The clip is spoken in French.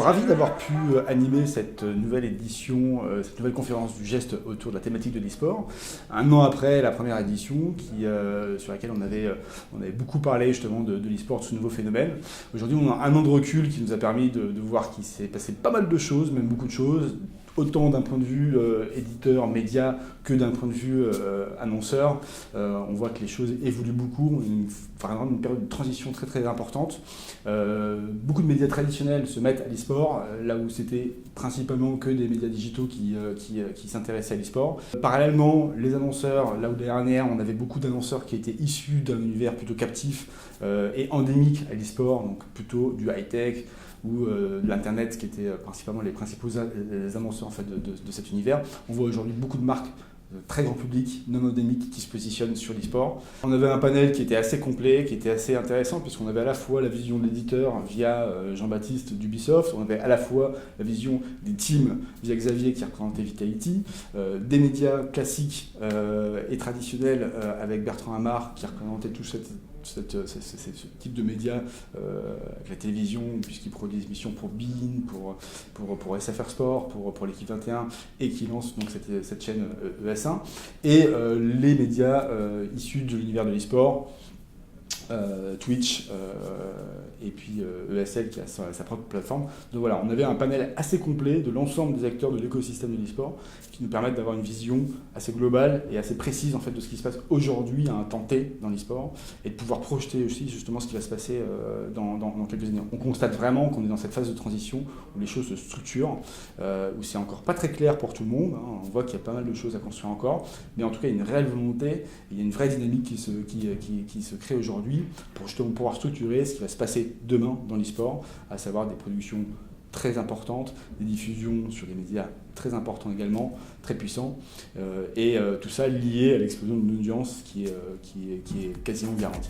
Ravi d'avoir pu animer cette nouvelle édition, cette nouvelle conférence du geste autour de la thématique de l'e-sport. Un an après la première édition, sur laquelle on avait beaucoup parlé justement de l'e-sport, de ce nouveau phénomène. Aujourd'hui, on a un an de recul qui nous a permis de voir qu'il s'est passé pas mal de choses, même beaucoup de choses, autant d'un point de vue éditeur, média, que d'un point de vue annonceur. On voit que les choses évoluent beaucoup, vraiment une période de transition très très importante. Beaucoup de médias traditionnels se mettent à l'e-sport, là où c'était principalement que des médias digitaux qui s'intéressaient à l'e-sport. Parallèlement, les annonceurs, là où dernière, on avait beaucoup d'annonceurs qui étaient issus d'un univers plutôt captif et endémique à l'e-sport, donc plutôt du high-tech, ou de l'Internet, qui étaient principalement les principaux annonceurs en fait, de cet univers. On voit aujourd'hui beaucoup de marques très grand public, non endémiques, qui se positionnent sur l'e-sport. On avait un panel qui était assez complet, qui était assez intéressant, puisqu'on avait à la fois la vision de l'éditeur via Jean-Baptiste d'Ubisoft, on avait à la fois la vision des teams via Xavier qui représentait Vitality, des médias classiques et traditionnels avec Bertrand Amar qui représentait tout ce type de médias avec la télévision, puisqu'il produit des émissions pour beIN, pour SFR Sport, pour l'équipe 21, et qui lance donc cette chaîne ES1, et les médias issus de l'univers de l'e-sport, Twitch, et puis ESL qui a sa propre plateforme. Donc voilà, on avait un panel assez complet de l'ensemble des acteurs de l'écosystème de l'e-sport qui nous permettent d'avoir une vision assez globale et assez précise en fait, de ce qui se passe aujourd'hui à un temps T dans l'e-sport et de pouvoir projeter aussi justement ce qui va se passer dans quelques années. On constate vraiment qu'on est dans cette phase de transition où les choses se structurent, où c'est encore pas très clair pour tout le monde. On voit qu'il y a pas mal de choses à construire encore, mais en tout cas il y a une réelle volonté, et il y a une vraie dynamique qui se crée aujourd'hui pour justement pouvoir structurer ce qui va se passer demain dans l'e-sport, à savoir des productions très importantes, des diffusions sur des médias très importants également, très puissants, et tout ça lié à l'explosion d'une audience qui est quasiment garantie.